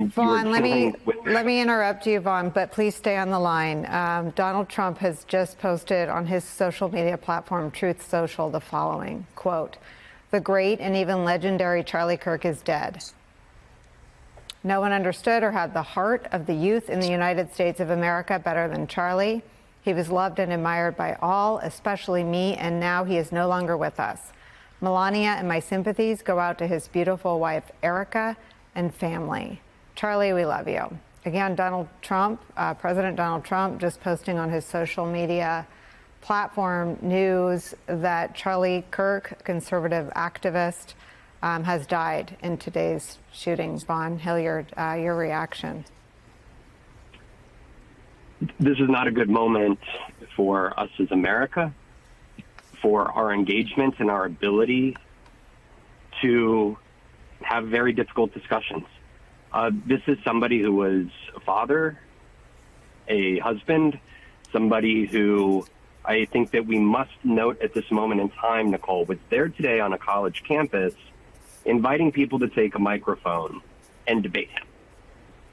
Vaughn, let me interrupt you, Vaughn, but please stay on the line. Donald Trump has just posted on his social media platform, Truth Social, the following, quote, "The great and even legendary Charlie Kirk is dead. No one understood or had the heart of the youth in the United States of America better than Charlie. He was loved and admired by all, especially me, and now he is no longer with us. Melania and my sympathies go out to his beautiful wife, Erica, and family. Charlie, we love you." Again, Donald Trump, President Donald Trump, just posting on his social media platform news that Charlie Kirk, conservative activist, has died in today's shooting. Vaughn Hilliard, your reaction. This is not a good moment for us as America, for our engagement and our ability to have very difficult discussions. This is somebody who was a father, a husband, somebody who I think that we must note at this moment in time, Nicole, was there today on a college campus inviting people to take a microphone and debate him.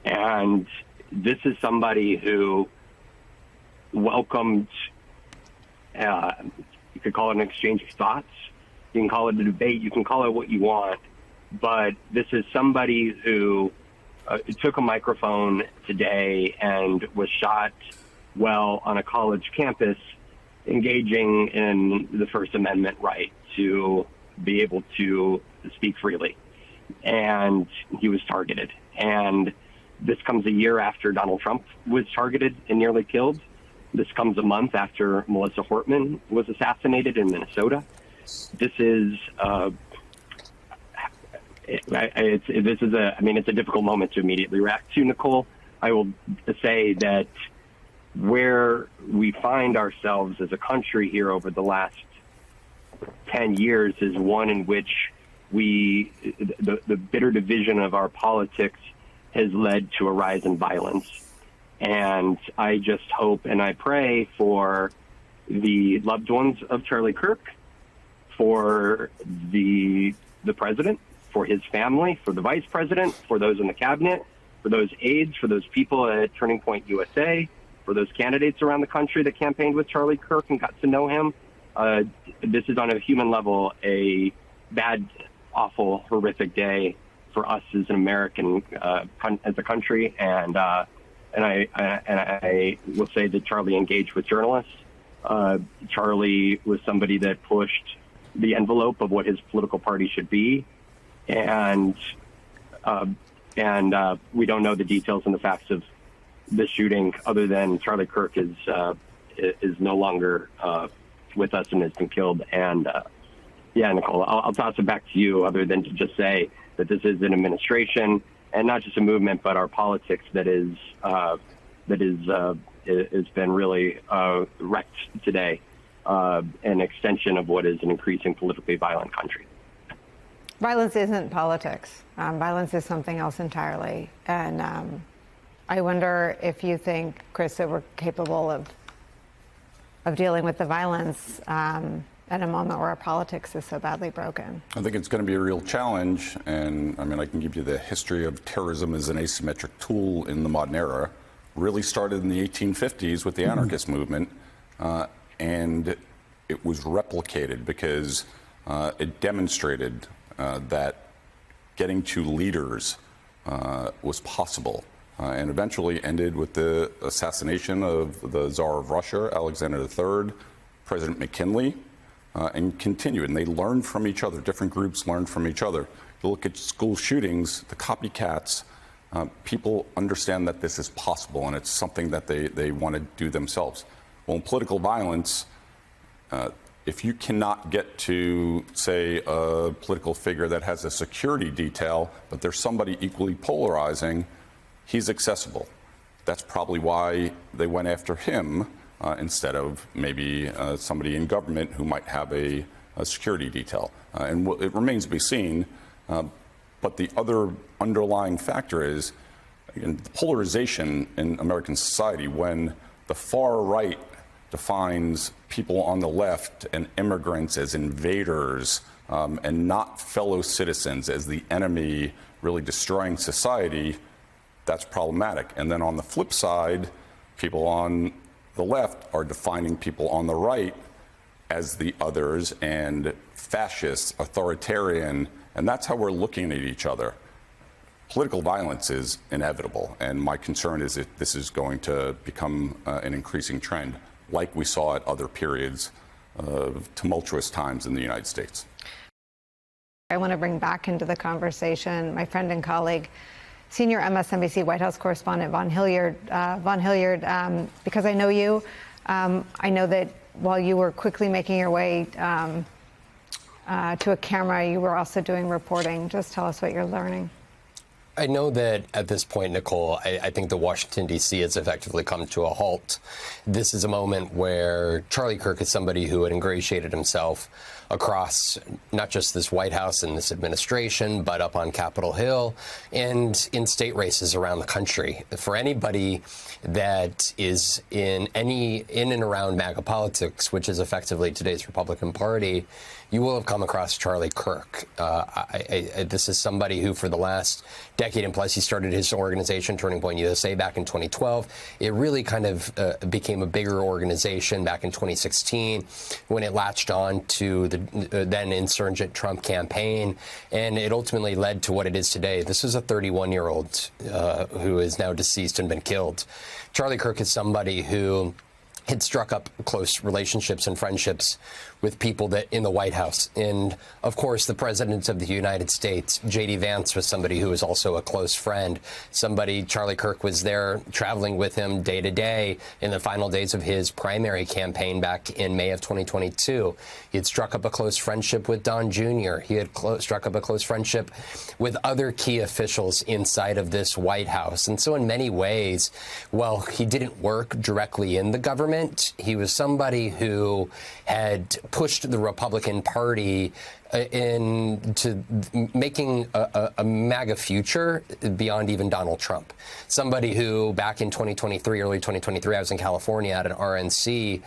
And this is somebody who welcomed, you could call it an exchange of thoughts, you can call it a debate, you can call it what you want, but this is somebody who took a microphone today and was shot well on a college campus, engaging in the First Amendment right to be able to speak freely. And he was targeted. And this comes a year after Donald Trump was targeted and nearly killed. This comes a month after Melissa Hortman was assassinated in Minnesota. This is it's a difficult moment to immediately react to, Nicole. I will say that where we find ourselves as a country here over the last 10 years is one in which the bitter division of our politics has led to a rise in violence. And I just hope and I pray for the loved ones of Charlie Kirk, for the president, for his family, for the vice president, for those in the cabinet, for those aides, for those people at Turning Point USA, for those candidates around the country that campaigned with Charlie Kirk and got to know him. This is on a human level a bad, awful, horrific day for us as an American, as a country. And I will say that Charlie engaged with journalists. Charlie was somebody that pushed the envelope of what his political party should be. And we don't know the details and the facts of this shooting, other than Charlie Kirk is no longer with us and has been killed. And yeah, Nicole, I'll toss it back to you, other than to just say that this is an administration and not just a movement, but our politics that has been really wrecked today, an extension of what is an increasing politically violent country. Violence isn't politics. Violence is something else entirely. And I wonder if you think, Chris, that we're capable of dealing with the violence at a moment where our politics is so badly broken. I think it's going to be a real challenge. And I mean, I can give you the history of terrorism as an asymmetric tool in the modern era. Really started in the 1850s with the anarchist movement. And it was replicated because it demonstrated that getting to leaders was possible, and eventually ended with the assassination of the Tsar of Russia, Alexander III, President McKinley, and continued. And they learned from each other. Different groups learned from each other. You look at school shootings, the copycats, people understand that this is possible, and it's something that they want to do themselves. Well, in political violence, if you cannot get to, say, a political figure that has a security detail, but there's somebody equally polarizing, he's accessible. That's probably why they went after him instead of maybe somebody in government who might have a security detail. And it remains to be seen. But the other underlying factor is, again, the polarization in American society. When the far right defines people on the left and immigrants as invaders and not fellow citizens, as the enemy really destroying society, That's problematic. And then on the flip side, people on the left are defining people on the right as the others and fascist, authoritarian, and that's how we're looking at each other. Political violence is inevitable, and my concern is that this is going to become an increasing trend, like we saw at other periods of tumultuous times in the United States. I want to bring back into the conversation my friend and colleague, senior MSNBC White House correspondent Vaughn Hilliard. Vaughn Hilliard, because I know you, I know that while you were quickly making your way to a camera, you were also doing reporting. Just tell us what you're learning. I know that at this point, Nicole, I think that Washington, D.C. has effectively come to a halt. This is a moment where Charlie Kirk is somebody who had ingratiated himself across not just this White House and this administration, but up on Capitol Hill and in state races around the country. For anybody that is in and around MAGA politics, which is effectively today's Republican Party, you will have come across Charlie Kirk. This is somebody who, for the last decade and plus, he started his organization, Turning Point USA, back in 2012. It really kind of became a bigger organization back in 2016 when it latched on to the then insurgent Trump campaign, and it ultimately led to what it is today. This is a 31-year-old who is now deceased and been killed. Charlie Kirk is somebody who had struck up close relationships and friendships with people that in the White House. And of course, the President of the United States, J.D. Vance, was somebody who was also a close friend. Charlie Kirk was there traveling with him day to day in the final days of his primary campaign back in May of 2022. He had struck up a close friendship with Don Jr. He had struck up a close friendship with other key officials inside of this White House. And so in many ways, while he didn't work directly in the government, he was somebody who had pushed the Republican Party into making a MAGA future beyond even Donald Trump. Somebody who back in 2023, early 2023, I was in California at an RNC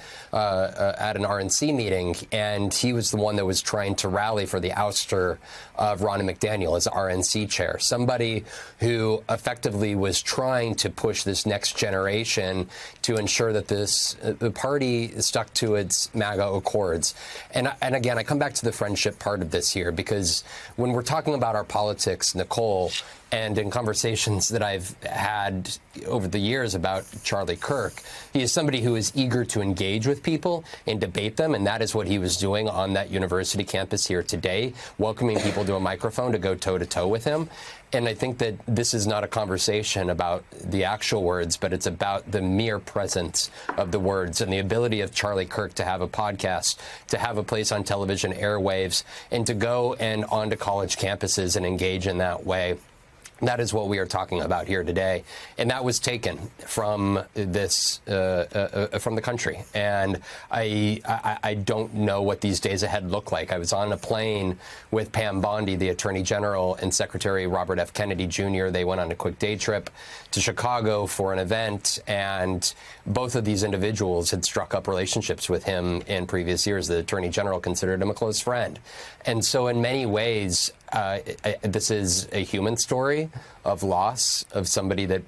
meeting, and he was the one that was trying to rally for the ouster of Ronna McDaniel as RNC chair. Somebody who effectively was trying to push this next generation to ensure that the party stuck to its MAGA accords. And again, I come back to the friendship part of this here, because when we're talking about our politics, Nicole, and in conversations that I've had over the years about Charlie Kirk, he is somebody who is eager to engage with people and debate them, and that is what he was doing on that university campus here today, welcoming people to a microphone to go toe-to-toe with him. And I think that this is not a conversation about the actual words, but it's about the mere presence of the words and the ability of Charlie Kirk to have a podcast, to have a place on television airwaves, and to go and onto college campuses and engage in that way. That is what we are talking about here today, and that was taken from this from the country. And I don't know what these days ahead look like. I was on a plane with Pam Bondi, the Attorney General, and Secretary Robert F. Kennedy Jr. They went on a quick day trip to Chicago for an event, and both of these individuals had struck up relationships with him in previous years. The Attorney General considered him a close friend, and so in many ways, this is a human story of loss of somebody that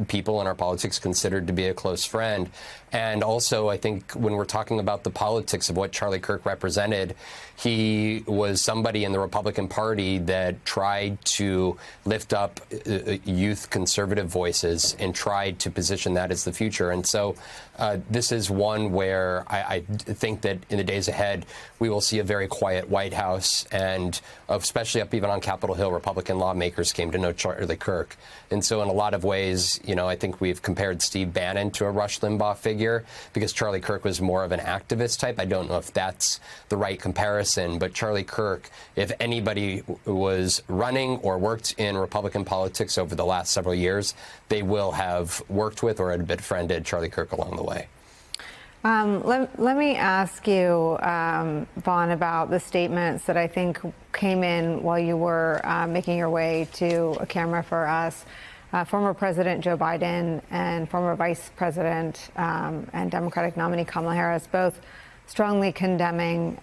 people in our politics considered to be a close friend. And also, I think when we're talking about the politics of what Charlie Kirk represented, he was somebody in the Republican Party that tried to lift up youth conservative voices and tried to position that as the future. And so this is one where I think that in the days ahead, we will see a very quiet White House, and especially up even on Capitol Hill, Republican lawmakers came to know Charlie Kirk. And so in a lot of ways, I think we've compared Steve Bannon to a Rush Limbaugh figure because Charlie Kirk was more of an activist type. I don't know if that's the right comparison, but Charlie Kirk, if anybody was running or worked in Republican politics over the last several years, they will have worked with or had befriended Charlie Kirk along the way. Let me ask you, Vaughn, about the statements that I think came in while you were making your way to a camera for us. Former President Joe Biden and former Vice President and Democratic nominee Kamala Harris both strongly condemning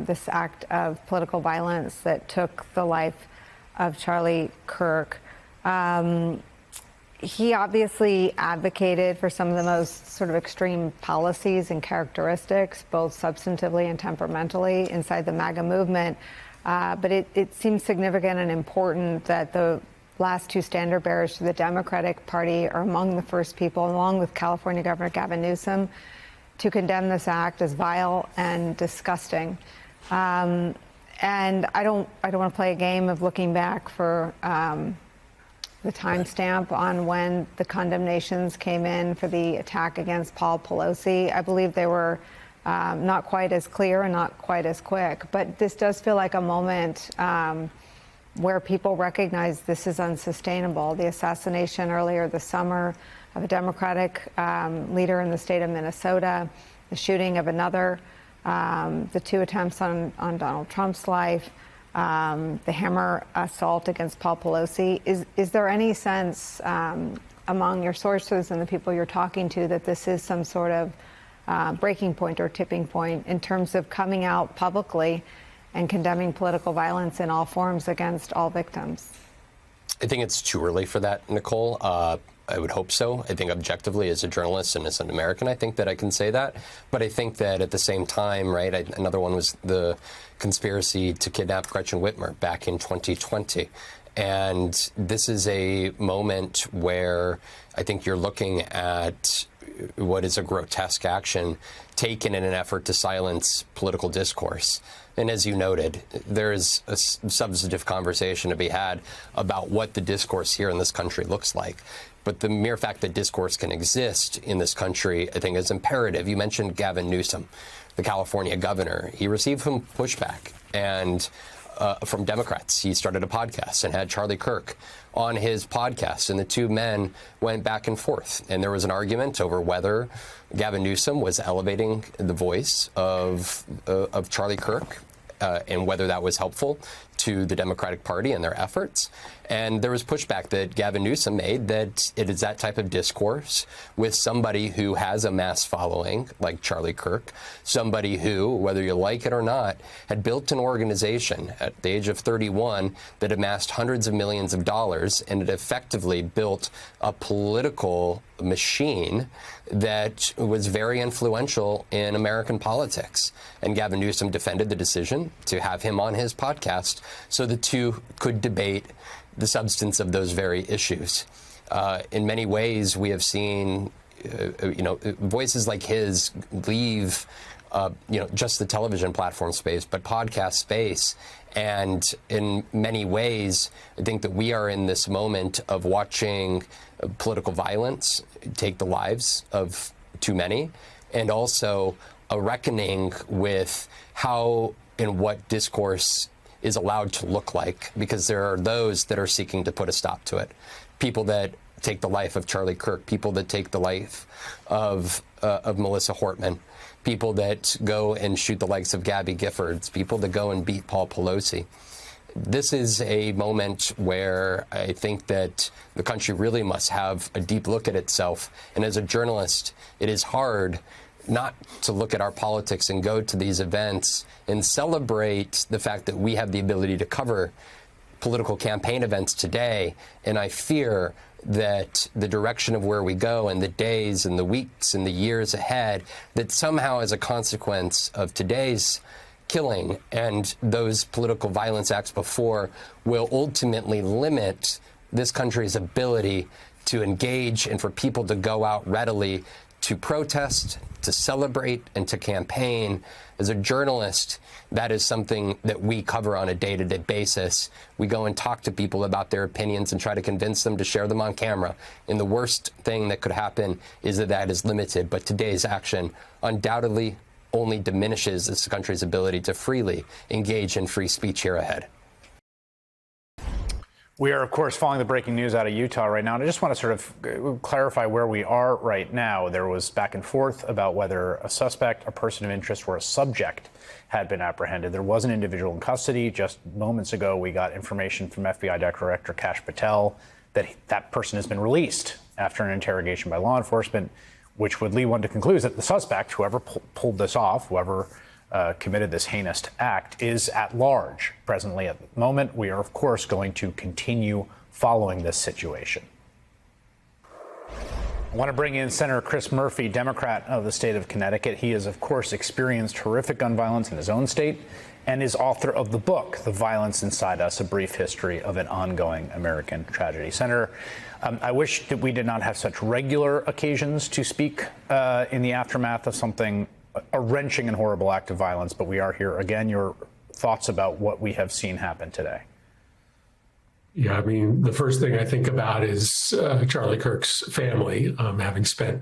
this act of political violence that took the life of Charlie Kirk. he obviously advocated for some of the most sort of extreme policies and characteristics, both substantively and temperamentally, inside the MAGA movement. But it seems significant and important that the last two standard bearers to the Democratic Party are among the first people, along with California Governor Gavin Newsom, to condemn this act as vile and disgusting. And I don't want to play a game of looking back for the timestamp on when the condemnations came in for the attack against Paul Pelosi. I believe they were not quite as clear and not quite as quick. But this does feel like a moment where people recognize this is unsustainable. The assassination earlier this summer of a Democratic leader in the state of Minnesota, the shooting of another, the two attempts on Donald Trump's life, the hammer assault against Paul Pelosi. Is there any sense among your sources and the people you're talking to that this is some sort of breaking point or tipping point in terms of coming out publicly and condemning political violence in all forms against all victims? I think it's too early for that, Nicole. I would hope so. I think objectively, as a journalist and as an American, I think that I can say that. But I think that at the same time, right, another one was the conspiracy to kidnap Gretchen Whitmer back in 2020. And this is a moment where I think you're looking at what is a grotesque action taken in an effort to silence political discourse. And as you noted, there is a substantive conversation to be had about what the discourse here in this country looks like. But the mere fact that discourse can exist in this country, I think, is imperative. You mentioned Gavin Newsom, the California governor. He received some pushback and from Democrats. He started a podcast and had Charlie Kirk on his podcast, and the two men went back and forth. And there was an argument over whether Gavin Newsom was elevating the voice of Charlie Kirk and whether that was helpful to the Democratic Party and their efforts. And there was pushback that Gavin Newsom made that it is that type of discourse with somebody who has a mass following, like Charlie Kirk, somebody who, whether you like it or not, had built an organization at the age of 31 that amassed hundreds of millions of dollars, and it effectively built a political machine that was very influential in American politics. And Gavin Newsom defended the decision to have him on his podcast so the two could debate the substance of those very issues. In many ways, we have seen, voices like his leave, just the television platform space, but podcast space. And in many ways, I think that we are in this moment of watching political violence take the lives of too many, and also a reckoning with how and what discourse is allowed to look like, because there are those that are seeking to put a stop to it. People that take the life of Charlie Kirk, people that take the life of Melissa Hortman, people that go and shoot the likes of Gabby Giffords, people that go and beat Paul Pelosi. This is a moment where I think that the country really must have a deep look at itself. And as a journalist, it is hard not to look at our politics and go to these events and celebrate the fact that we have the ability to cover political campaign events today. And I fear that the direction of where we go in the days and the weeks and the years ahead, that somehow as a consequence of today's killing and those political violence acts before, will ultimately limit this country's ability to engage and for people to go out readily to protest, to celebrate, and to campaign. As a journalist, that is something that we cover on a day-to-day basis. We go and talk to people about their opinions and try to convince them to share them on camera. And the worst thing that could happen is that that is limited. But today's action undoubtedly only diminishes this country's ability to freely engage in free speech here ahead. We are, of course, following the breaking news out of Utah right now. And I just want to sort of clarify where we are right now. There was back and forth about whether a suspect, a person of interest, or a subject had been apprehended. There was an individual in custody. Just moments ago, we got information from FBI Director Kash Patel that that person has been released after an interrogation by law enforcement, which would lead one to conclude that the suspect, whoever pulled this off, whoever committed this heinous act, is at large presently at the moment. We are, of course, going to continue following this situation. I want to bring in Senator Chris Murphy, Democrat of the state of Connecticut. He has, of course, experienced horrific gun violence in his own state and is author of the book, The Violence Inside Us, A Brief History of an Ongoing American Tragedy. Senator, I wish that we did not have such regular occasions to speak in the aftermath of something, a wrenching and horrible act of violence, but we are here again. Your thoughts about what we have seen happen today? Yeah, I mean, the first thing I think about is Charlie Kirk's family, having spent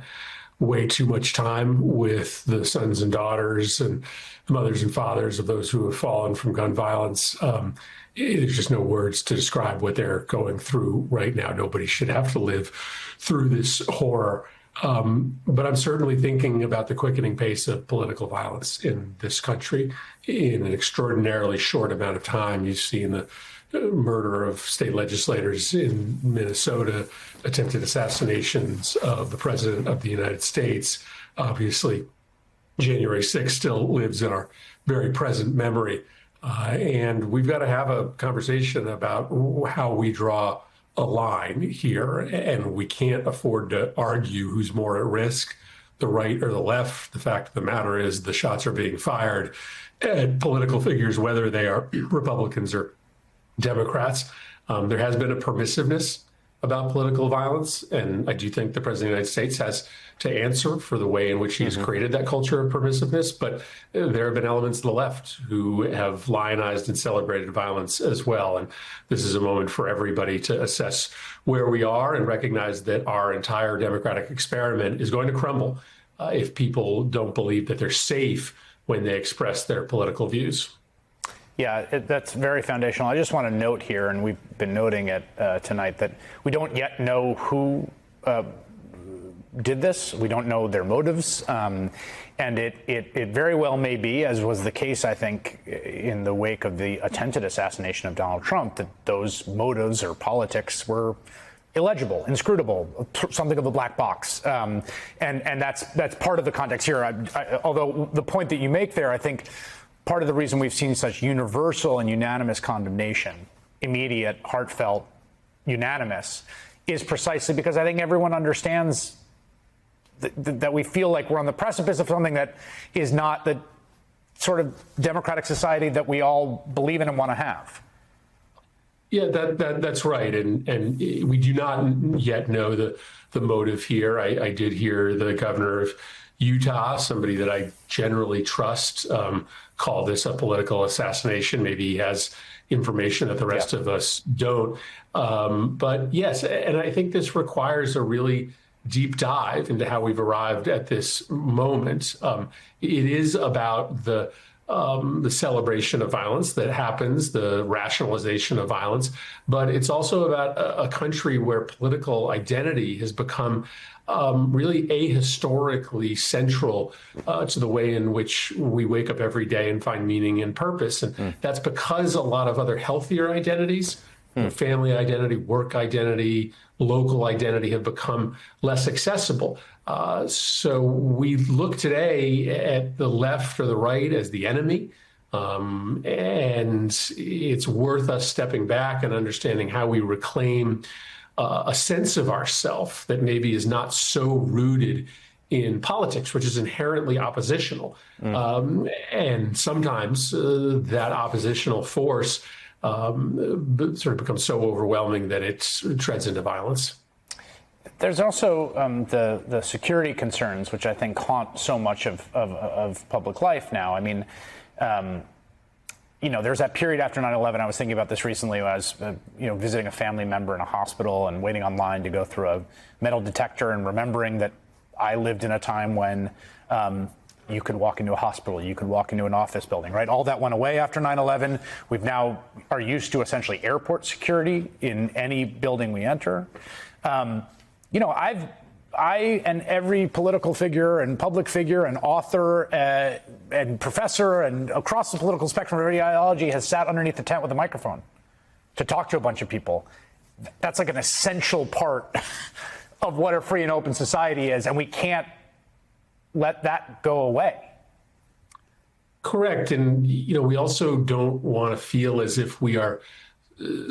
way too much time with the sons and daughters and mothers and fathers of those who have fallen from gun violence. There's just no words to describe what they're going through right now. Nobody should have to live through this horror. But I'm certainly thinking about the quickening pace of political violence in this country. In an extraordinarily short amount of time, you've seen the murder of state legislators in Minnesota, attempted assassinations of the president of the United States. Obviously, January 6th still lives in our very present memory. And we've got to have a conversation about how we draw a line here. And we can't afford to argue who's more at risk, the right or the left. The fact of the matter is the shots are being fired at political figures, whether they are Republicans or Democrats. There has been a permissiveness about political violence, and I do think the President of the United States has to answer for the way in which he's created that culture of permissiveness. But there have been elements of the left who have lionized and celebrated violence as well. And this is a moment for everybody to assess where we are and recognize that our entire democratic experiment is going to crumble if people don't believe that they're safe when they express their political views. Yeah, that's very foundational. I just want to note here, and we've been noting it tonight, that we don't yet know who did this. We don't know their motives. And it very well may be, as was the case, I think, in the wake of the attempted assassination of Donald Trump, that those motives or politics were illegible, inscrutable, something of a black box. And that's part of the context here. Although the point that you make there, I think, part of the reason we've seen such universal and unanimous condemnation, immediate, heartfelt, unanimous, is precisely because I think everyone understands that we feel like we're on the precipice of something that is not the sort of democratic society that we all believe in and want to have. Yeah, that's right. And we do not yet know the motive here. I did hear the governor of Utah, somebody that I generally trust, call this a political assassination. Maybe he has information that the rest of us don't. But yes, and I think this requires a really deep dive into how we've arrived at this moment. It is about the celebration of violence that happens, the rationalization of violence, but it's also about a country where political identity has become really ahistorically central to the way in which we wake up every day and find meaning and purpose. And that's because a lot of other healthier identities, family identity, work identity, local identity, have become less accessible. So we look today at the left or the right as the enemy. And it's worth us stepping back and understanding how we reclaim a sense of ourself that maybe is not so rooted in politics, which is inherently oppositional. And sometimes that oppositional force sort of becomes so overwhelming that it treads into violence. There's also the security concerns, which I think haunt so much of public life now. I mean, there's that period after 9/11. I was thinking about this recently. I was, visiting a family member in a hospital and waiting online to go through a metal detector and remembering that I lived in a time when you could walk into a hospital, you could walk into an office building, right? All that went away after 9/11. We've now are used to essentially airport security in any building we enter. I and every political figure and public figure and author and professor and across the political spectrum of ideology has sat underneath the tent with a microphone to talk to a bunch of people. That's like an essential part of what a free and open society is, and we can't let that go away. Correct. And, we also don't want to feel as if we are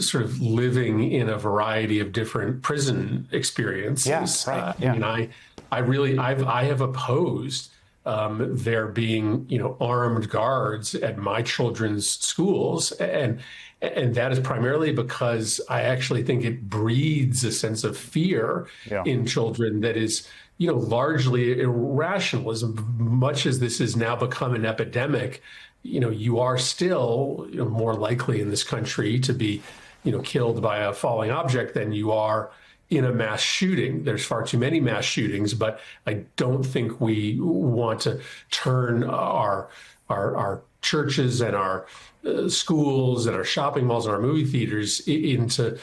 sort of living in a variety of different prison experiences. Yeah, right. I mean, I have opposed there being, armed guards at my children's schools, and that is primarily because I actually think it breeds a sense of fear in children that is, largely irrational. As much as this has now become an epidemic, you are still more likely in this country to be, killed by a falling object than you are in a mass shooting. There's far too many mass shootings, but I don't think we want to turn our churches and our schools and our shopping malls and our movie theaters into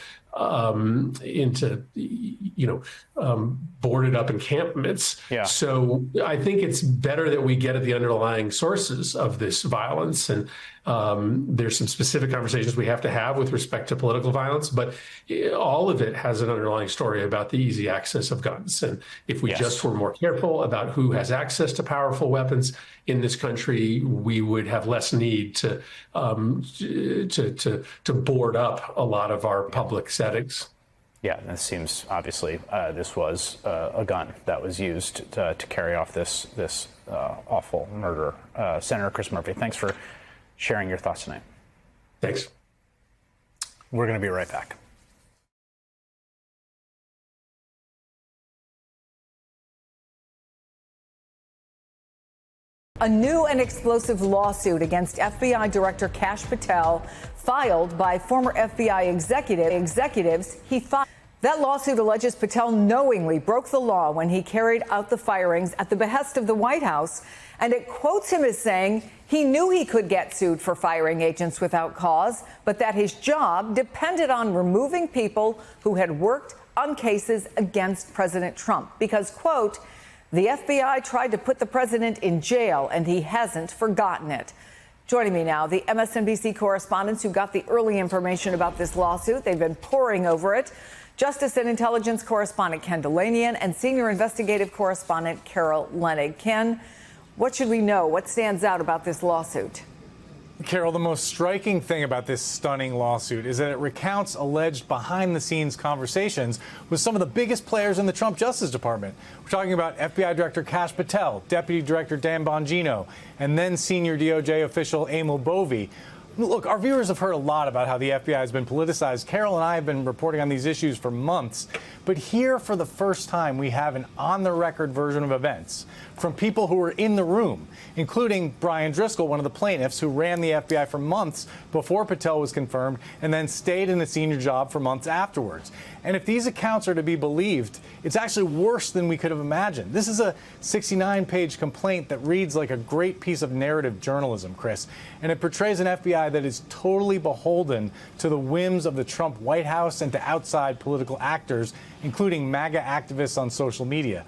boarded up encampments. Yeah. So I think it's better that we get at the underlying sources of this violence. And there's some specific conversations we have to have with respect to political violence, but all of it has an underlying story about the easy access of guns. And if we just were more careful about who has access to powerful weapons in this country, we would have less need to board up a lot of our public settings. Yeah, and it seems obviously this was a gun that was used to carry off this awful murder. Senator Chris Murphy, thanks for sharing your thoughts tonight. Thanks. We're going to be right back. A new and explosive lawsuit against FBI Director Kash Patel, filed by former FBI executives he filed. That lawsuit alleges Patel knowingly broke the law when he carried out the firings at the behest of the White House, and it quotes him as saying he knew he could get sued for firing agents without cause, but that his job depended on removing people who had worked on cases against President Trump because, quote, the FBI tried to put the president in jail and he hasn't forgotten it. Joining me now, the MSNBC correspondents who got the early information about this lawsuit. They've been poring over it. Justice and Intelligence correspondent Ken Dilanian and senior investigative correspondent Carol Leonnig. Ken, what should we know? What stands out about this lawsuit? Carol, the most striking thing about this stunning lawsuit is that it recounts alleged behind-the-scenes conversations with some of the biggest players in the Trump Justice Department. We're talking about FBI Director Kash Patel, Deputy Director Dan Bongino, and then senior DOJ official Emil Bovee. Look, our viewers have heard a lot about how the FBI has been politicized. Carol and I have been reporting on these issues for months. But here, for the first time, we have an on-the-record version of events from people who were in the room, including Brian Driscoll, one of the plaintiffs, who ran the FBI for months before Patel was confirmed and then stayed in the senior job for months afterwards. And if these accounts are to be believed, it's actually worse than we could have imagined. This is a 69-page complaint that reads like a great piece of narrative journalism, Chris, and it portrays an FBI that is totally beholden to the whims of the Trump White House and to outside political actors, including MAGA activists on social media.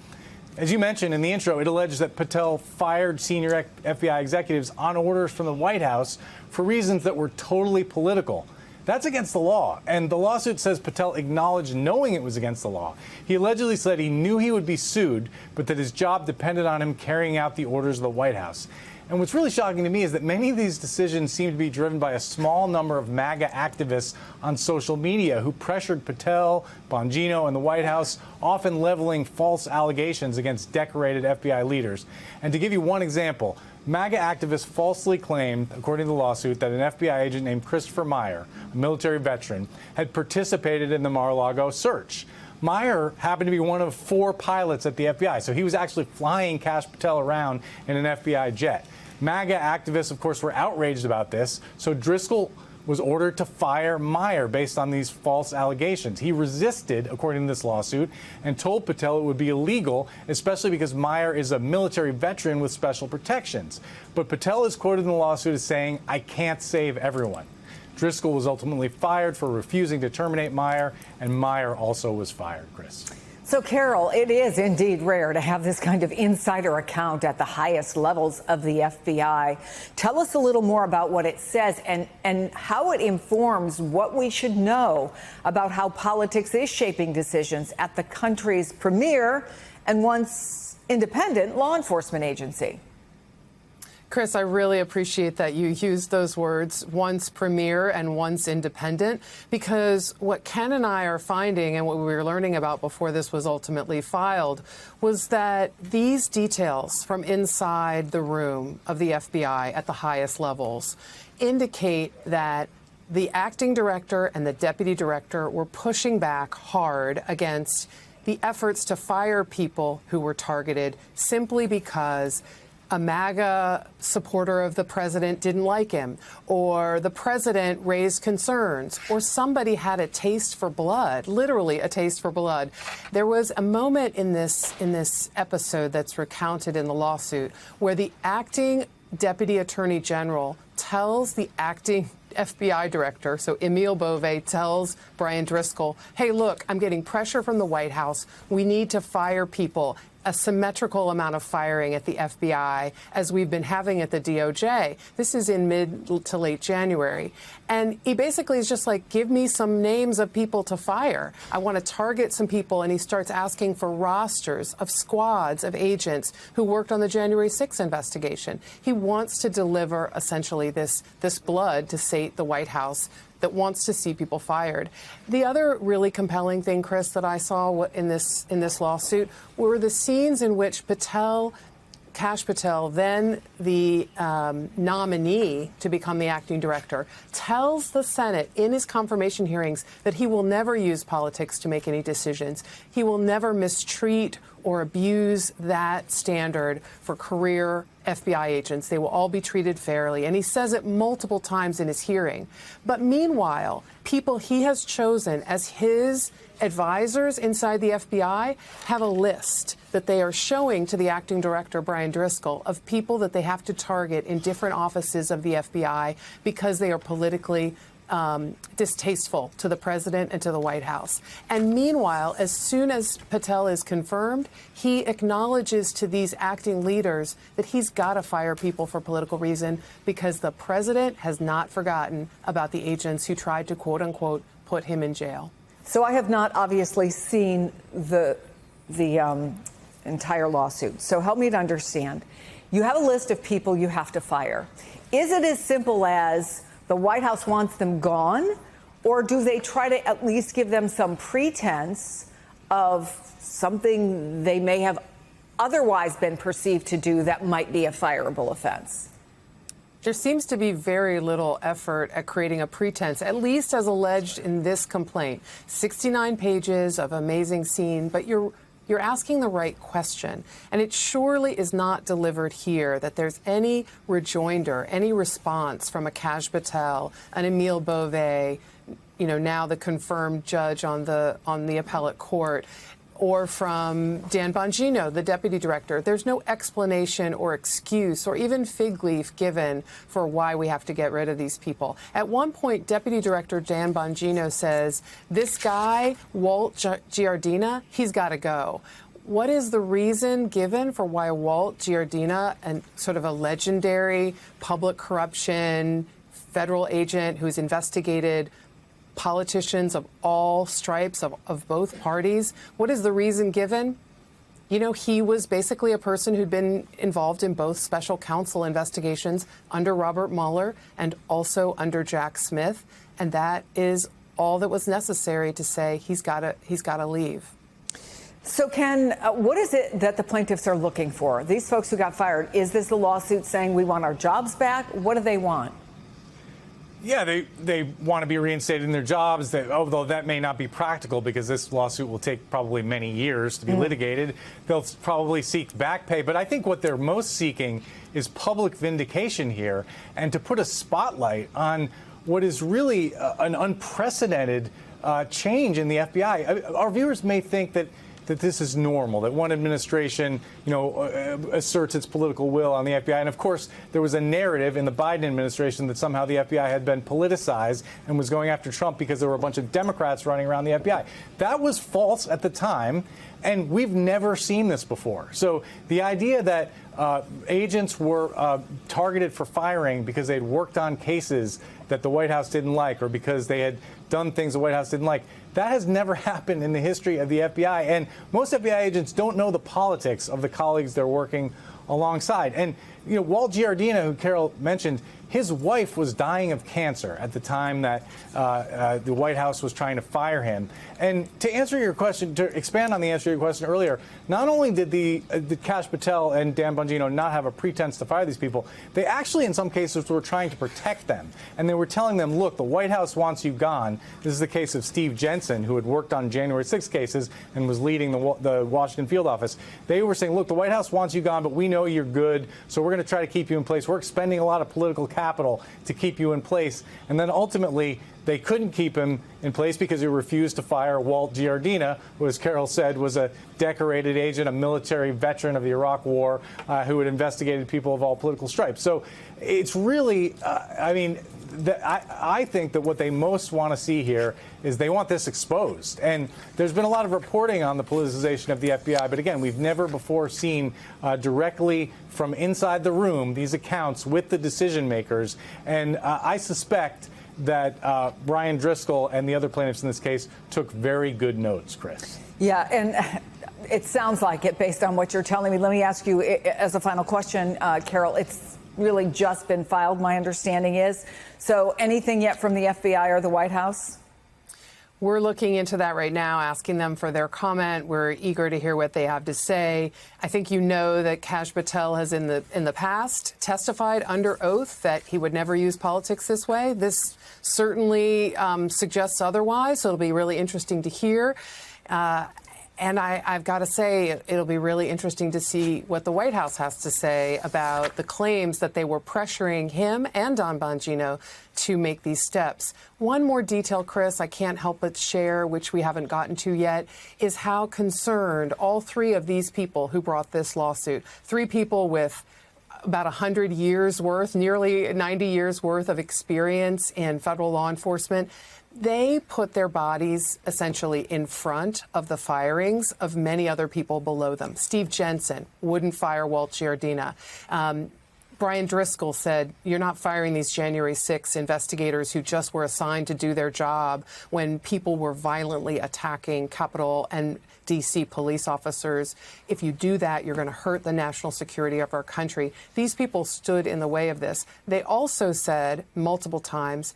As you mentioned in the intro, it alleges that Patel fired senior FBI executives on orders from the White House for reasons that were totally political. That's against the law, and the lawsuit says Patel acknowledged knowing it was against the law. He allegedly said he knew he would be sued, but that his job depended on him carrying out the orders of the White House. And what's really shocking to me is that many of these decisions seem to be driven by a small number of MAGA activists on social media who pressured Patel, Bongino, and the White House, often leveling false allegations against decorated FBI leaders. And to give you one example, MAGA activists falsely claimed, according to the lawsuit, that an FBI agent named Christopher Meyer, a military veteran, had participated in the Mar-a-Lago search. Meyer happened to be one of 4 pilots at the FBI, so he was actually flying Kash Patel around in an FBI jet. MAGA activists, of course, were outraged about this, so Driscoll was ordered to fire Meyer based on these false allegations. He resisted, according to this lawsuit, and told Patel it would be illegal, especially because Meyer is a military veteran with special protections. But Patel is quoted in the lawsuit as saying, "I can't save everyone." Driscoll was ultimately fired for refusing to terminate Meyer, and Meyer also was fired, Chris. So, Carol, it is indeed rare to have this kind of insider account at the highest levels of the FBI. Tell us a little more about what it says and how it informs what we should know about how politics is shaping decisions at the country's premier and once independent law enforcement agency. Chris, I really appreciate that you used those words, once premier and once independent, because what Ken and I are finding and what we were learning about before this was ultimately filed was that these details from inside the room of the FBI at the highest levels indicate that the acting director and the deputy director were pushing back hard against the efforts to fire people who were targeted simply because a MAGA supporter of the president didn't like him, or the president raised concerns, or somebody had a taste for blood, literally a taste for blood. There was a moment in this episode that's recounted in the lawsuit where the acting deputy attorney general tells the acting FBI director, so Emil Bove, tells Brian Driscoll, hey, look, I'm getting pressure from the White House. We need to fire people, a symmetrical amount of firing at the FBI as we've been having at the DOJ. This is in mid to late January. And he basically is just like, give me some names of people to fire. I want to target some people. And he starts asking for rosters of squads of agents who worked on the January 6th investigation. He wants to deliver essentially this blood to sate the White House that wants to see people fired. The other really compelling thing, Chris, that I saw in this lawsuit were the scenes in which Kash Patel, then the nominee to become the acting director, tells the Senate in his confirmation hearings that he will never use politics to make any decisions. He will never mistreat or abuse that standard for career FBI agents. They will all be treated fairly. And he says it multiple times in his hearing. But meanwhile, people he has chosen as his advisors inside the FBI have a list that they are showing to the acting director, Brian Driscoll, of people that they have to target in different offices of the FBI because they are politically distasteful to the president and to the White House. And meanwhile, as soon as Patel is confirmed, he acknowledges to these acting leaders that he's got to fire people for political reason because the president has not forgotten about the agents who tried to, quote unquote, put him in jail. So I have not obviously seen the entire lawsuit. So help me to understand. You have a list of people you have to fire. Is it as simple as the White House wants them gone, or do they try to at least give them some pretense of something they may have otherwise been perceived to do that might be a fireable offense? There seems to be very little effort at creating a pretense, at least as alleged in this complaint. 69 pages of amazing scene, but you're asking the right question. And it surely is not delivered here that there's any rejoinder, any response from a Kash Patel, an Emil Bove, now the confirmed judge on the appellate court, or from Dan Bongino, the deputy director. There's no explanation or excuse or even fig leaf given for why we have to get rid of these people. At one point, Deputy Director Dan Bongino says, this guy, Walt Giardina, he's got to go. What is the reason given for why Walt Giardina, and sort of a legendary public corruption federal agent who's investigated politicians of all stripes of both parties, what is the reason given? He was basically a person who'd been involved in both special counsel investigations under Robert Mueller and also under Jack Smith. And that is all that was necessary to say he's got to leave. So, Ken, what is it that the plaintiffs are looking for? These folks who got fired, is this the lawsuit saying we want our jobs back? What do they want? Yeah, they want to be reinstated in their jobs, although that may not be practical because this lawsuit will take probably many years to be litigated. They'll probably seek back pay. But I think what they're most seeking is public vindication here and to put a spotlight on what is really an unprecedented change in the FBI. Our viewers may think that this is normal, that one administration, asserts its political will on the FBI. And of course, there was a narrative in the Biden administration that somehow the FBI had been politicized and was going after Trump because there were a bunch of Democrats running around the FBI. That was false at the time, and we've never seen this before. So the idea that agents were targeted for firing because they'd worked on cases that the White House didn't like or because they had done things the White House didn't like, that has never happened in the history of the FBI. And most FBI agents don't know the politics of the colleagues they're working alongside. And, Walt Giardina, who Carol mentioned, his wife was dying of cancer at the time that the White House was trying to fire him. And to answer your question, to expand on the answer to your question earlier, not only did the Kash Patel and Dan Bongino not have a pretense to fire these people, they actually, in some cases, were trying to protect them. And they were telling them, look, the White House wants you gone. This is the case of Steve Jensen, who had worked on January 6 cases and was leading the Washington field office. They were saying, look, the White House wants you gone, but we know you're good, so we're going to try to keep you in place. We're expending a lot of political capital to keep you in place. And then ultimately, they couldn't keep him in place because he refused to fire Walt Giardina, who, as Carol said, was a decorated agent, a military veteran of the Iraq War, who had investigated people of all political stripes. So it's really, I think that what they most want to see here is they want this exposed. And there's been a lot of reporting on the politicization of the FBI. But again, we've never before seen directly from inside the room these accounts with the decision makers. And I suspect that Brian Driscoll and the other plaintiffs in this case took very good notes, Chris. Yeah, and it sounds like it based on what you're telling me. Let me ask you as a final question, Carol. It's really just been filed, my understanding is. So anything yet from the FBI or the White House? We're looking into that right now, asking them for their comment. We're eager to hear what they have to say. I think you know that Kash Patel has in the past testified under oath that he would never use politics this way. This certainly suggests otherwise, so it'll be really interesting to hear. And I've got to say, it'll be really interesting to see what the White House has to say about the claims that they were pressuring him and Don Bongino to make these steps. One more detail, Chris, I can't help but share, which we haven't gotten to yet, is how concerned all three of these people who brought this lawsuit, three people with about 100 years worth, nearly 90 years worth of experience in federal law enforcement, they put their bodies essentially in front of the firings of many other people below them. Steve Jensen wouldn't fire Walt Giardina. Brian Driscoll said, you're not firing these January 6 investigators who just were assigned to do their job when people were violently attacking Capitol and D.C. police officers. If you do that, you're going to hurt the national security of our country. These people stood in the way of this. They also said multiple times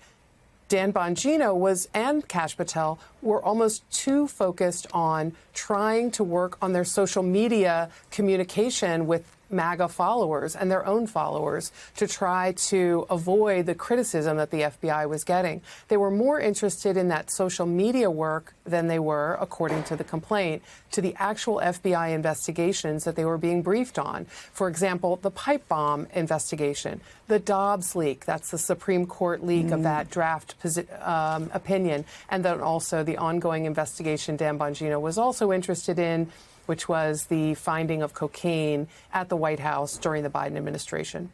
Dan Bongino and Kash Patel were almost too focused on trying to work on their social media communication with MAGA followers and their own followers to try to avoid the criticism that the FBI was getting. They were more interested in that social media work than they were, according to the complaint, to the actual FBI investigations that they were being briefed on. For example, the pipe bomb investigation, the Dobbs leak, that's the Supreme Court leak of that draft opinion, and then also the ongoing investigation Dan Bongino was also interested in, which was the finding of cocaine at the White House during the Biden administration.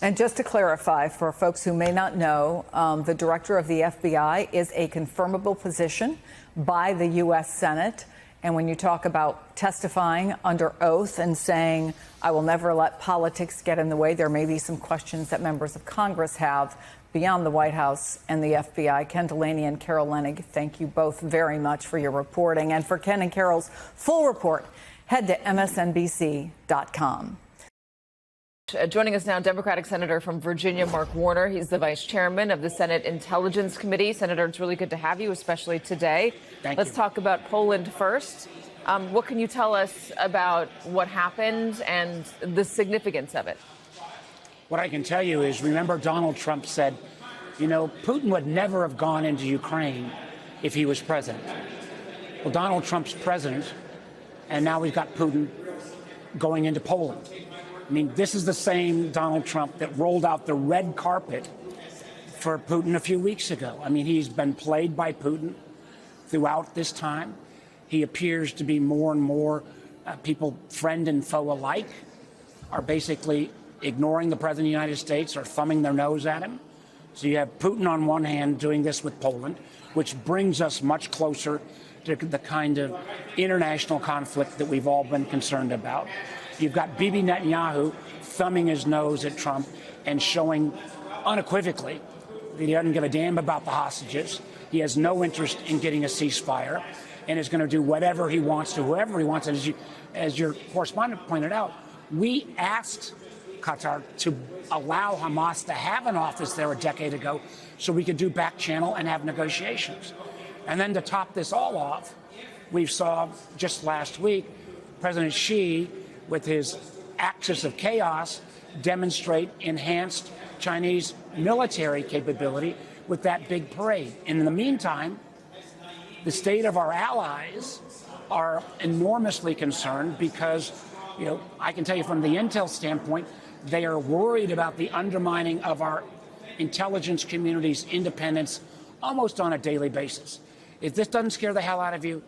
And just to clarify, for folks who may not know, the director of the FBI is a confirmable position by the U.S. Senate. And when you talk about testifying under oath and saying, I will never let politics get in the way, there may be some questions that members of Congress have beyond the White House and the FBI. Ken Delaney and Carol Leonnig, thank you both very much for your reporting. And for Ken and Carol's full report, head to msnbc.com. Joining us now, Democratic Senator from Virginia, Mark Warner. He's the vice chairman of the Senate Intelligence Committee. Senator, it's really good to have you, especially today. Let's talk about Poland first. What can you tell us about what happened and the significance of it? What I can tell you is, remember, Donald Trump said, Putin would never have gone into Ukraine if he was president. Well, Donald Trump's president, and now we've got Putin going into Poland. I mean, this is the same Donald Trump that rolled out the red carpet for Putin a few weeks ago. I mean, he's been played by Putin throughout this time. He appears to be more and more people, friend and foe alike, are basically ignoring the president of the United States or thumbing their nose at him. So you have Putin on one hand doing this with Poland, which brings us much closer to the kind of international conflict that we've all been concerned about. You've got Bibi Netanyahu thumbing his nose at Trump and showing unequivocally that he doesn't give a damn about the hostages. He has no interest in getting a ceasefire and is going to do whatever he wants to whoever he wants. And as your correspondent pointed out, We asked Qatar to allow Hamas to have an office there a decade ago so we could do back channel and have negotiations. And then to top this all off, we saw just last week President Xi, with his axis of chaos, demonstrate enhanced Chinese military capability with that big parade. And in the meantime, the state of our allies are enormously concerned because, I can tell you from the intel standpoint, they are worried about the undermining of our intelligence community's independence almost on a daily basis. If this doesn't scare the hell out of you,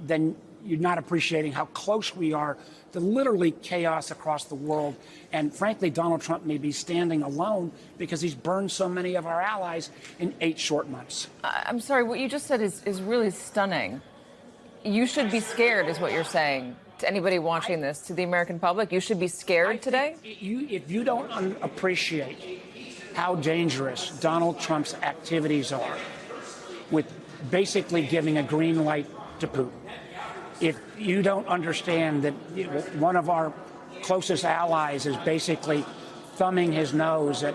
then you're not appreciating how close we are to literally chaos across the world. And frankly, Donald Trump may be standing alone because he's burned so many of our allies in 8 short months. I'm sorry, what you just said is really stunning. You should be scared, is what you're saying. To anybody watching this, to the American public, you should be scared today? If you don't appreciate how dangerous Donald Trump's activities are with basically giving a green light to Putin, if you don't understand that one of our closest allies is basically thumbing his nose at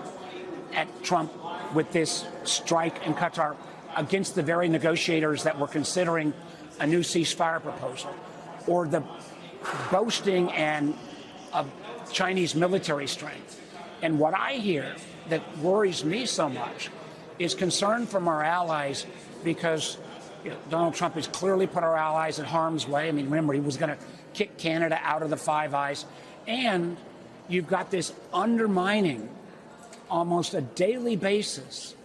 Trump with this strike in Qatar against the very negotiators that were considering a new ceasefire proposal, or the boasting of Chinese military strength. And what I hear that worries me so much is concern from our allies because Donald Trump has clearly put our allies in harm's way. I mean, remember, he was going to kick Canada out of the Five Eyes. And you've got this undermining almost a daily basis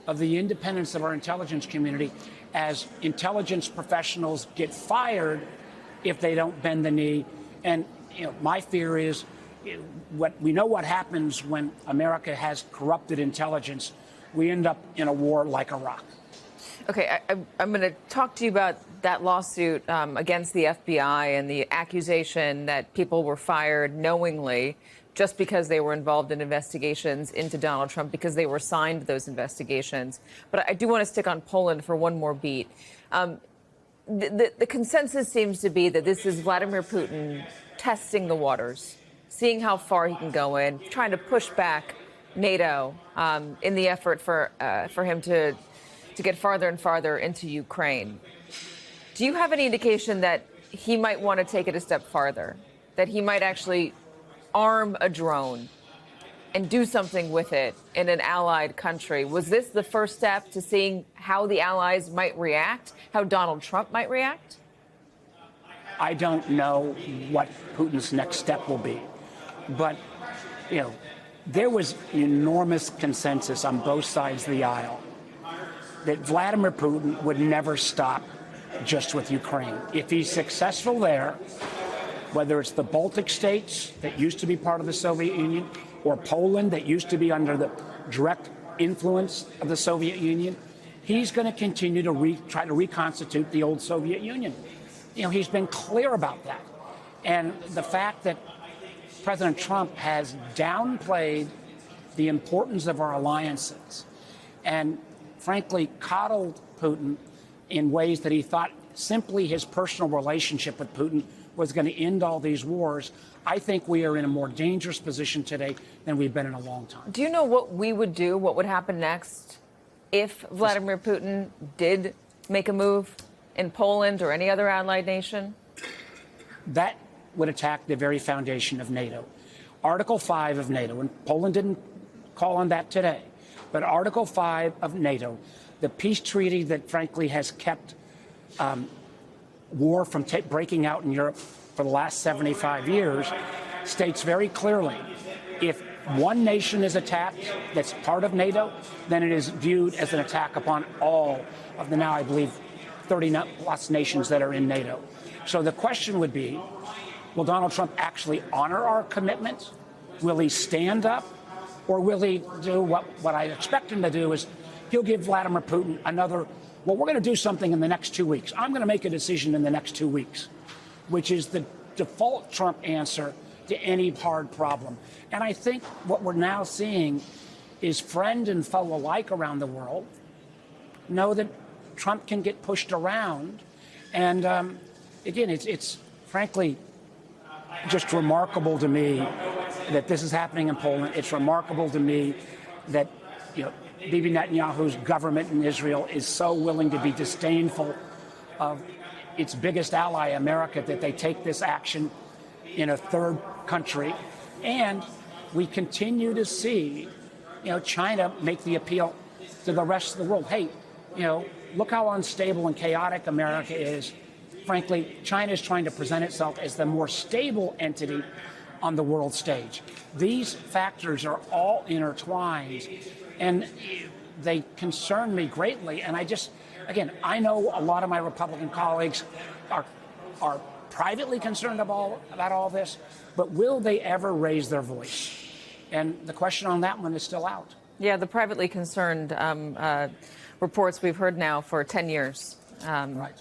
of the independence of our intelligence community as intelligence professionals get fired if they don't bend the knee. And my fear is what happens when America has corrupted intelligence. We end up in a war like Iraq. Okay, I'm going to talk to you about that lawsuit against the FBI and the accusation that people were fired knowingly just because they were involved in investigations into Donald Trump, because they were assigned those investigations. But I do want to stick on Poland for one more beat. The consensus seems to be that this is Vladimir Putin testing the waters, seeing how far he can go in, trying to push back NATO in the effort for him to get farther and farther into Ukraine. Do you have any indication that he might want to take it a step farther, that he might actually arm a drone and do something with it in an allied country? Was this the first step to seeing how the allies might react, how Donald Trump might react? I don't know what Putin's next step will be. But, there was enormous consensus on both sides of the aisle that Vladimir Putin would never stop just with Ukraine. If he's successful there, whether it's the Baltic states that used to be part of the Soviet Union, or Poland that used to be under the direct influence of the Soviet Union, he's going to continue to try to reconstitute the old Soviet Union. He's been clear about that. And the fact that President Trump has downplayed the importance of our alliances and, frankly, coddled Putin in ways that he thought simply his personal relationship with Putin was going to end all these wars, I think we are in a more dangerous position today than we've been in a long time. Do you know what we would do, what would happen next if Vladimir Putin did make a move in Poland or any other allied nation? That would attack the very foundation of NATO. Article 5 of NATO, and Poland didn't call on that today, but Article 5 of NATO, the peace treaty that frankly has kept war from breaking out in Europe for the last 75 years, states very clearly, if one nation is attacked that's part of NATO, then it is viewed as an attack upon all of the now, I believe, 30+ nations that are in NATO. So the question would be, will Donald Trump actually honor our commitment? Will he stand up? Or will he do what I expect him to do is he'll give Vladimir Putin another, well, we're going to do something in the next 2 weeks. I'm going to make a decision in the next 2 weeks, which is the default Trump answer to any hard problem. And I think what we're now seeing is friend and foe alike around the world know that Trump can get pushed around. And again, it's frankly just remarkable to me that this is happening in Poland. It's remarkable to me that, Bibi Netanyahu's government in Israel is so willing to be disdainful of its biggest ally, America, that they take this action in a third country. And we continue to see, China make the appeal to the rest of the world. Hey, look how unstable and chaotic America is. Frankly, China is trying to present itself as the more stable entity on the world stage. These factors are all intertwined, and they concern me greatly. And I know a lot of my Republican colleagues are privately concerned about all this, but will they ever raise their voice? And the question on that one is still out. Yeah, the privately concerned reports we've heard now for 10 years. Right.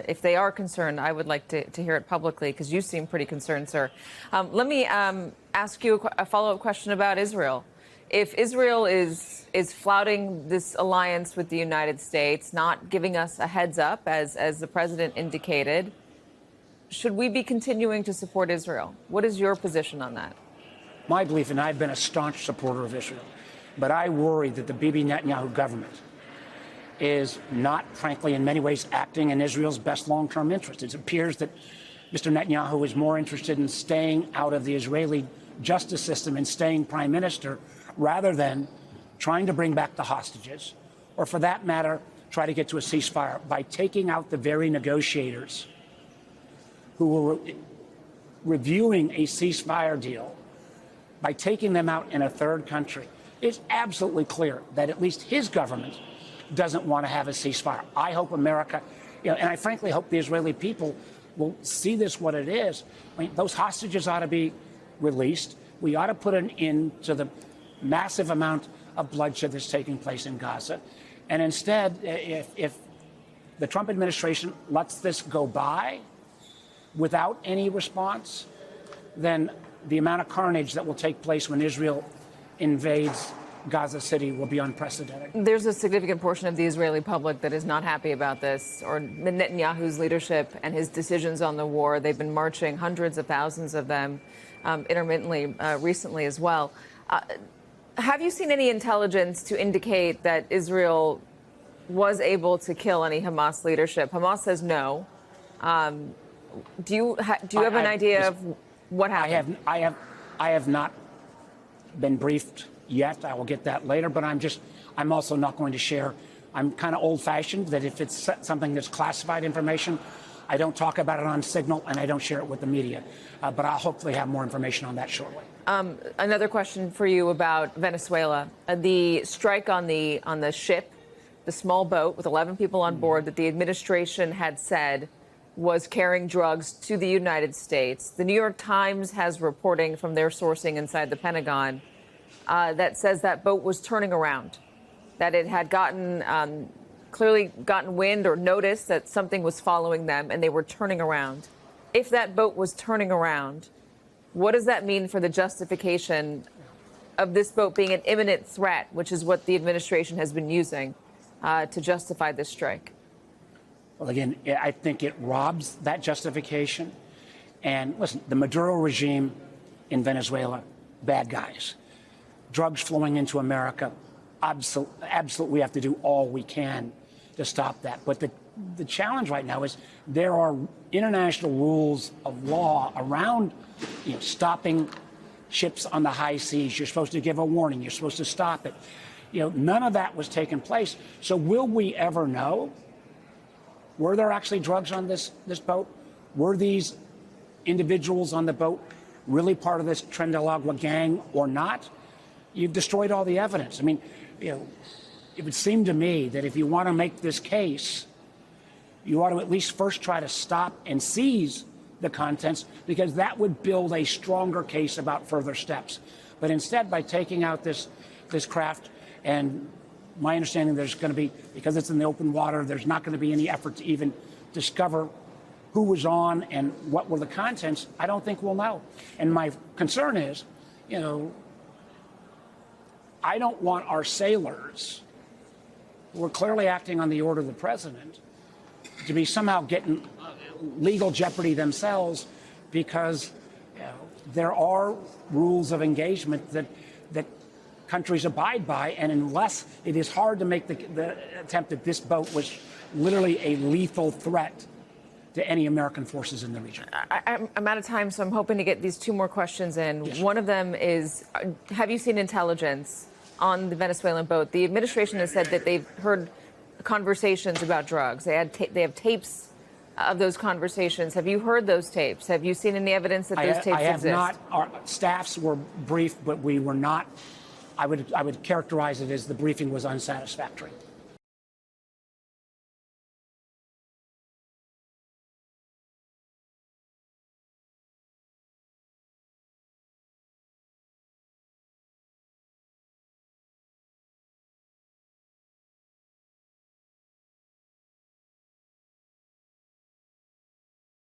If they are concerned, I would like to hear it publicly, because you seem pretty concerned, sir. Let me ask you a follow-up question about Israel. If Israel is flouting this alliance with the United States, not giving us a heads up, as the president indicated, should we be continuing to support Israel? What is your position on that? My belief, and I've been a staunch supporter of Israel, but I worry that the Bibi Netanyahu government is not, frankly, in many ways acting in Israel's best long-term interest. It appears that Mr. Netanyahu is more interested in staying out of the Israeli justice system and staying prime minister rather than trying to bring back the hostages, or for that matter, try to get to a ceasefire by taking out the very negotiators who were reviewing a ceasefire deal, by taking them out in a third country. It's absolutely clear that at least his government doesn't want to have a ceasefire. I hope America, and I frankly hope the Israeli people will see this what it is. I mean, those hostages ought to be released. We ought to put an end to the massive amount of bloodshed that's taking place in Gaza. And instead, if the Trump administration lets this go by without any response, then the amount of carnage that will take place when Israel invades Gaza City will be unprecedented. There's a significant portion of the Israeli public that is not happy about this, or Netanyahu's leadership and his decisions on the war. They've been marching, hundreds of thousands of them, intermittently recently as well. Have you seen any intelligence to indicate that Israel was able to kill any Hamas leadership? Hamas says no. Do you have an idea of what happened? I have not been briefed yet. I will get that later, but I'm also not going to share. I'm kind of old-fashioned that if it's something that's classified information, I don't talk about it on Signal and I don't share it with the media. But I'll hopefully have more information on that shortly. Another question for you about Venezuela. The strike on the ship, the small boat with 11 people on board that the administration had said was carrying drugs to the United States. The New York Times has reporting from their sourcing inside the Pentagon that says that boat was turning around, that it had clearly gotten wind or notice that something was following them, and they were turning around. If that boat was turning around, what does that mean for the justification of this boat being an imminent threat, which is what the administration has been using to justify this strike? Well, again, I think it robs that justification. And listen, the Maduro regime in Venezuela, bad guys. Drugs flowing into America, absolutely, we have to do all we can to stop that. But the challenge right now is there are international rules of law around stopping ships on the high seas. You're supposed to give a warning. You're supposed to stop it. None of that was taking place. So will we ever know? Were there actually drugs on this boat? Were these individuals on the boat really part of this Trindalagua gang or not? You've destroyed all the evidence. I mean, it would seem to me that if you want to make this case, you ought to at least first try to stop and seize the contents, because that would build a stronger case about further steps. But instead, by taking out this craft, and my understanding there's going to be, because it's in the open water, there's not going to be any effort to even discover who was on and what were the contents. I don't think we'll know. And my concern is, I don't want our sailors, who are clearly acting on the order of the president, to be somehow getting legal jeopardy themselves because there are rules of engagement that countries abide by, and unless it is hard to make the attempt that this boat was literally a lethal threat to any American forces in the region. I'm out of time, so I'm hoping to get these two more questions in. Yes. One of them is, have you seen intelligence on the Venezuelan boat? The administration has said that they've heard conversations about drugs. They have tapes of those conversations. Have you heard those tapes? Have you seen any evidence that those tapes exist? I have not. Our staffs were briefed, but we were not. I would characterize it as the briefing was unsatisfactory.